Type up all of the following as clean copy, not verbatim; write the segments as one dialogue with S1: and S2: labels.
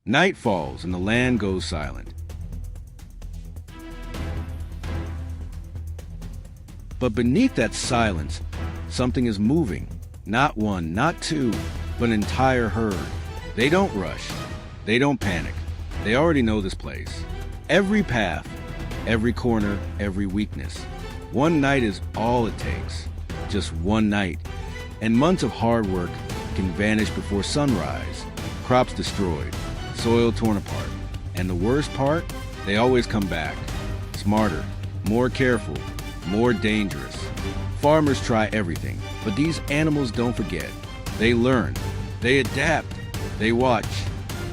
S1: Night falls and the land goes silent. But beneath that silence, something is moving. Not one, not two, but an entire herd. They don't rush. They don't panic. They already know this place. Every path, every corner, every weakness. One night is all it takes. Just one night. And months of hard work can vanish before sunrise. Crops destroyed, soil torn apart. And the worst part? They always come back. Smarter, more careful, more dangerous. Farmers try everything, but these animals don't forget. They learn, they adapt, they watch.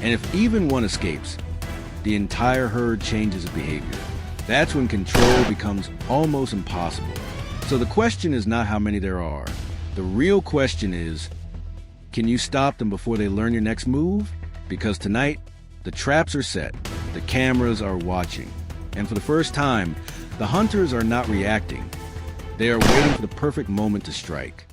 S1: And if even one escapes, the entire herd changes its behavior. That's when control becomes almost impossible. So the question is not how many there are. The real question is, can you stop them before they learn your next move? Because tonight, the traps are set, the cameras are watching. And for the first time, the hunters are not reacting. They are waiting for the perfect moment to strike.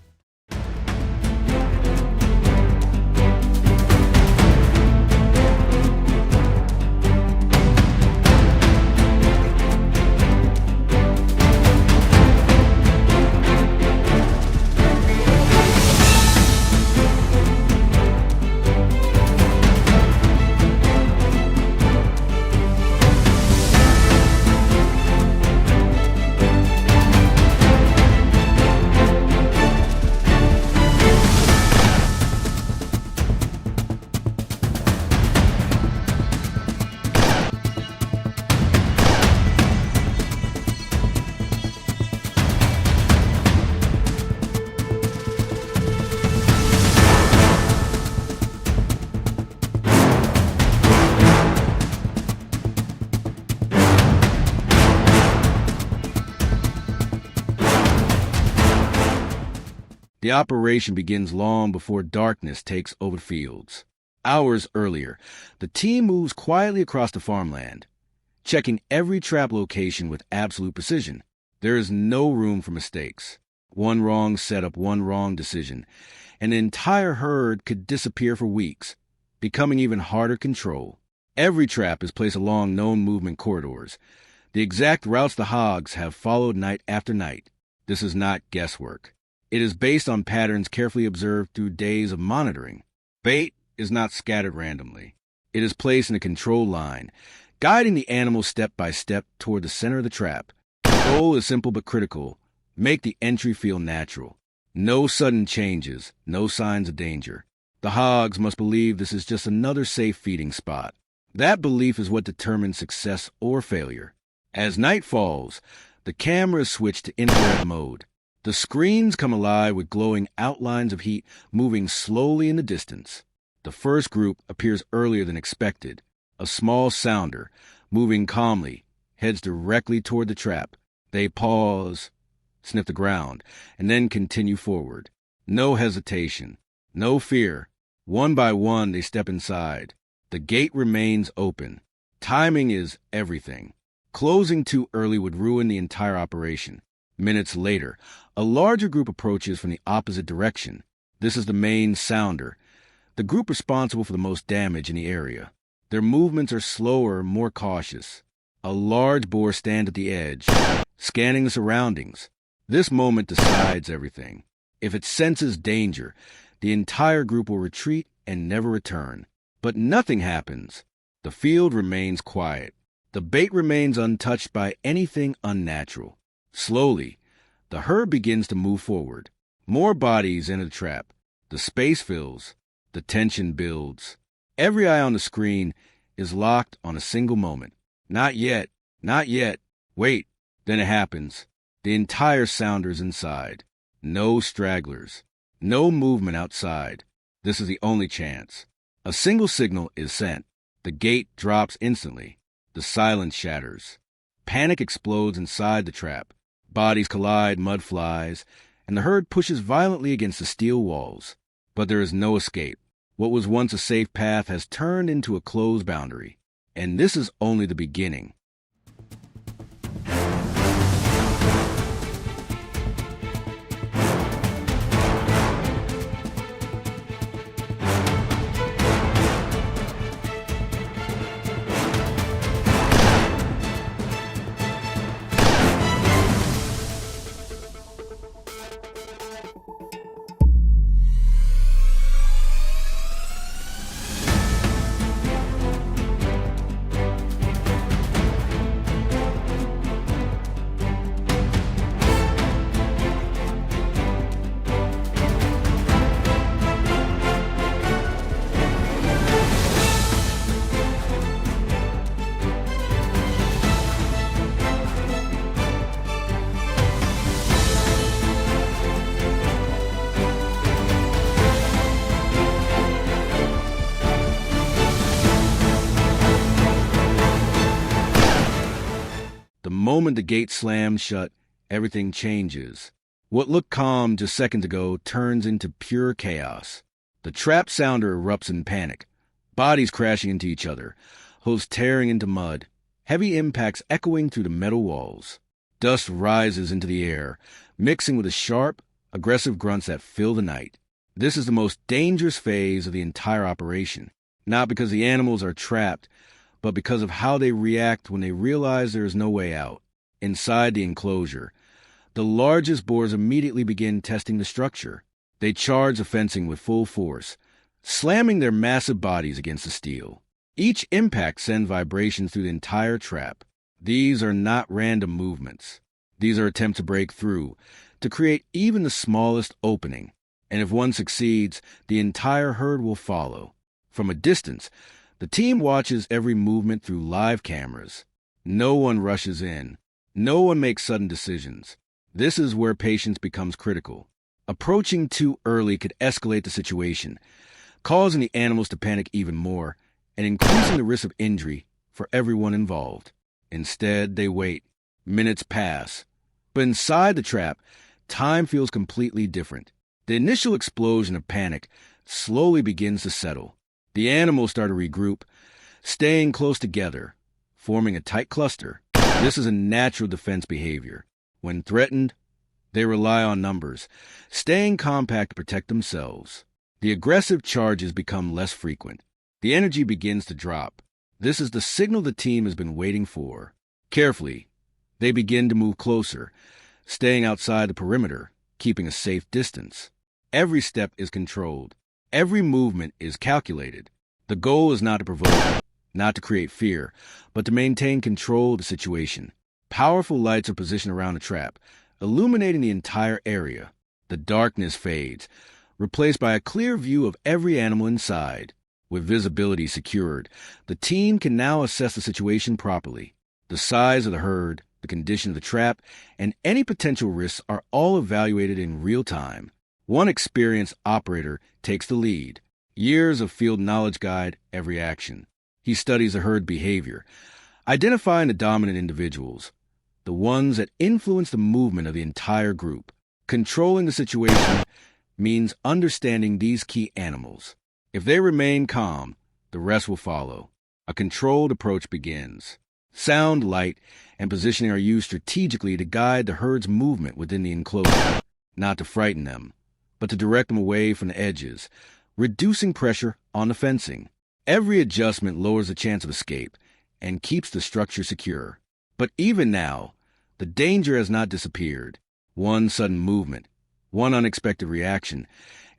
S1: The operation begins long before darkness takes over the fields. Hours earlier, the team moves quietly across the farmland, checking every trap location with absolute precision. There is no room for mistakes. One wrong setup, one wrong decision, and an entire herd could disappear for weeks, becoming even harder to control. Every trap is placed along known movement corridors. The exact routes the hogs have followed night after night. This is not guesswork. It is based on patterns carefully observed through days of monitoring. Bait is not scattered randomly. It is placed in a control line, guiding the animal step by step toward the center of the trap. The goal is simple but critical. Make the entry feel natural. No sudden changes, no signs of danger. The hogs must believe this is just another safe feeding spot. That belief is what determines success or failure. As night falls, the camera is switched to infrared mode. The screens come alive with glowing outlines of heat moving slowly in the distance. The first group appears earlier than expected. A small sounder, moving calmly, heads directly toward the trap. They pause, sniff the ground, and then continue forward. No hesitation, no fear. One by one, they step inside. The gate remains open. Timing is everything. Closing too early would ruin the entire operation. Minutes later, a larger group approaches from the opposite direction. This is the main sounder, the group responsible for the most damage in the area. Their movements are slower, more cautious. A large boar stands at the edge, scanning the surroundings. This moment decides everything. If it senses danger, the entire group will retreat and never return. But nothing happens. The field remains quiet. The bait remains untouched by anything unnatural. Slowly, the herd begins to move forward. More bodies enter the trap. The space fills. The tension builds. Every eye on the screen is locked on a single moment. Not yet. Not yet. Wait. Then it happens. The entire sounder is inside. No stragglers. No movement outside. This is the only chance. A single signal is sent. The gate drops instantly. The silence shatters. Panic explodes inside the trap. Bodies collide, mud flies, and the herd pushes violently against the steel walls. But there is no escape. What was once a safe path has turned into a closed boundary. And this is only the beginning. moment the gate slams shut, everything changes. What looked calm just seconds ago turns into pure chaos. The trap sounder erupts in panic, bodies crashing into each other, hooves tearing into mud, heavy impacts echoing through the metal walls. Dust rises into the air, mixing with the sharp, aggressive grunts that fill the night. This is the most dangerous phase of the entire operation, not because the animals are trapped, but because of how they react when they realize there is no way out. Inside the enclosure, the largest boars immediately begin testing the structure. They charge the fencing with full force, slamming their massive bodies against the steel. Each impact sends vibrations through the entire trap. These are not random movements. These are attempts to break through, to create even the smallest opening. And if one succeeds, the entire herd will follow. From a distance, the team watches every movement through live cameras. No one rushes in. No one makes sudden decisions. This is where patience becomes critical. Approaching too early could escalate the situation, causing the animals to panic even more and increasing the risk of injury for everyone involved. Instead, they wait. Minutes pass. But inside the trap, time feels completely different. The initial explosion of panic slowly begins to settle. The animals start to regroup, staying close together, forming a tight cluster. This is a natural defense behavior. When threatened, they rely on numbers, staying compact to protect themselves. The aggressive charges become less frequent. The energy begins to drop. This is the signal the team has been waiting for. Carefully, they begin to move closer, staying outside the perimeter, keeping a safe distance. Every step is controlled. Every movement is calculated. The goal is not to provoke, not to create fear, but to maintain control of the situation. Powerful lights are positioned around the trap, illuminating the entire area. The darkness fades, replaced by a clear view of every animal inside. With visibility secured, the team can now assess the situation properly. The size of the herd, the condition of the trap, and any potential risks are all evaluated in real time. One experienced operator takes the lead. Years of field knowledge guide every action. He studies the herd behavior, identifying the dominant individuals, the ones that influence the movement of the entire group. Controlling the situation means understanding these key animals. If they remain calm, the rest will follow. A controlled approach begins. Sound, light, and positioning are used strategically to guide the herd's movement within the enclosure, not to frighten them, but to direct them away from the edges, reducing pressure on the fencing. Every adjustment lowers the chance of escape and keeps the structure secure. But even now, the danger has not disappeared. One sudden movement, one unexpected reaction,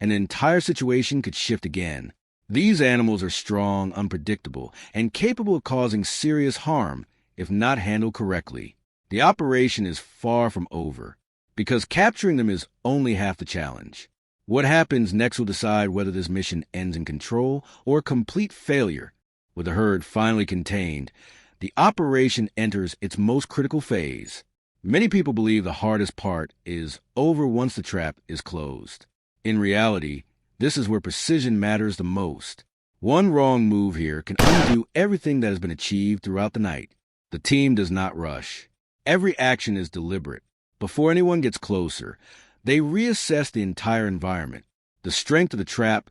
S1: and the entire situation could shift again. These animals are strong, unpredictable, and capable of causing serious harm if not handled correctly. The operation is far from over, because capturing them is only half the challenge. What happens next will decide whether this mission ends in control or complete failure. With the herd finally contained, the operation enters its most critical phase. Many people believe the hardest part is over once the trap is closed. In reality, this is where precision matters the most. One wrong move here can undo everything that has been achieved throughout the night. The team does not rush. Every action is deliberate. Before anyone gets closer, they reassess the entire environment. The strength of the trap,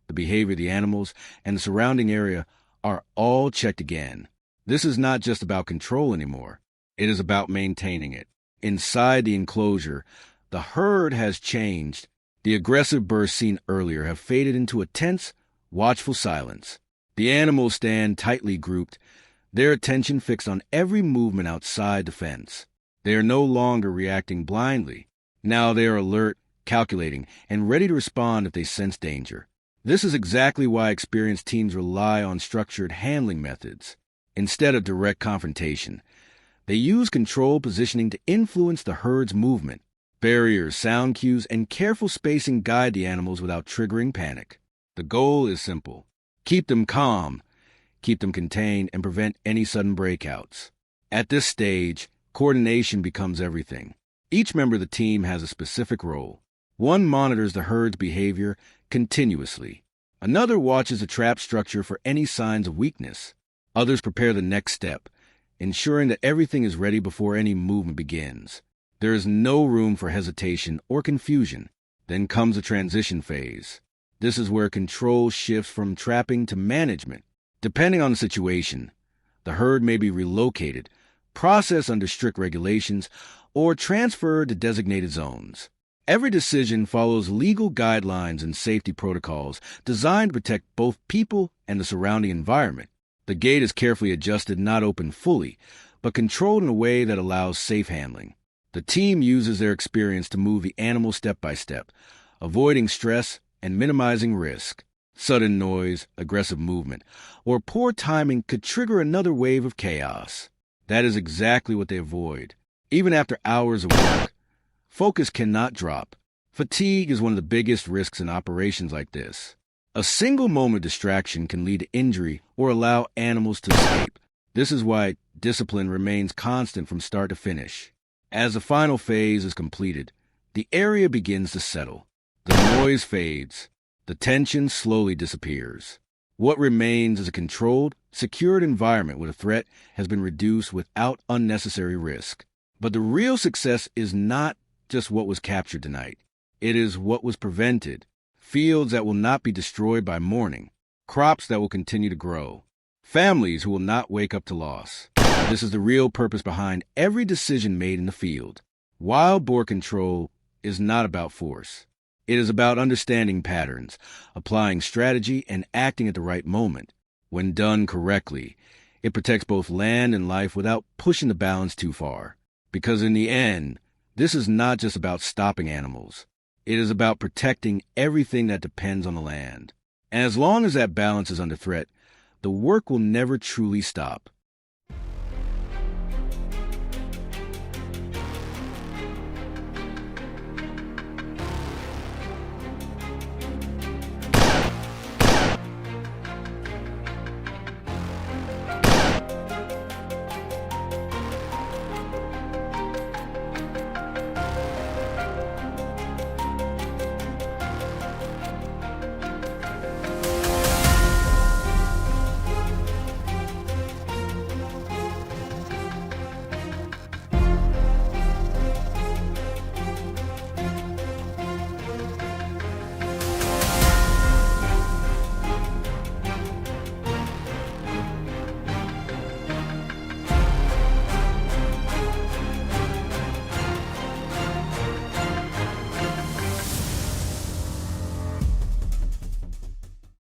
S1: the behavior of the animals, and the surrounding area are all checked again. This is not just about control anymore. It is about maintaining it. Inside the enclosure, the herd has changed. The aggressive bursts seen earlier have faded into a tense, watchful silence. The animals stand tightly grouped, their attention fixed on every movement outside the fence. They are no longer reacting blindly. Now they are alert, calculating, and ready to respond if they sense danger. This is exactly why experienced teams rely on structured handling methods. Instead of direct confrontation, they use controlled positioning to influence the herd's movement. Barriers, sound cues, and careful spacing guide the animals without triggering panic. The goal is simple. Keep them calm, keep them contained, and prevent any sudden breakouts. At this stage, coordination becomes everything. Each member of the team has a specific role. One monitors the herd's behavior continuously. Another watches the trap structure for any signs of weakness. Others prepare the next step, ensuring that everything is ready before any movement begins. There is no room for hesitation or confusion. Then comes a transition phase. This is where control shifts from trapping to management. Depending on the situation, the herd may be relocated, processed under strict regulations, or transferred to designated zones. Every decision follows legal guidelines and safety protocols designed to protect both people and the surrounding environment. The gate is carefully adjusted, not open fully, but controlled in a way that allows safe handling. The team uses their experience to move the animal step by step, avoiding stress and minimizing risk. Sudden noise, aggressive movement, or poor timing could trigger another wave of chaos. That is exactly what they avoid. Even after hours of work, focus cannot drop. Fatigue is one of the biggest risks in operations like this. A single moment of distraction can lead to injury or allow animals to escape. This is why discipline remains constant from start to finish. As the final phase is completed, the area begins to settle. The noise fades. The tension slowly disappears. What remains is a controlled, secured environment where the threat has been reduced without unnecessary risk. But the real success is not just what was captured tonight. It is what was prevented. Fields that will not be destroyed by morning. Crops that will continue to grow. Families who will not wake up to loss. This is the real purpose behind every decision made in the field. Wild boar control is not about force. It is about understanding patterns, applying strategy, and acting at the right moment. When done correctly, it protects both land and life without pushing the balance too far. Because in the end, this is not just about stopping animals. It is about protecting everything that depends on the land. And as long as that balance is under threat, the work will never truly stop.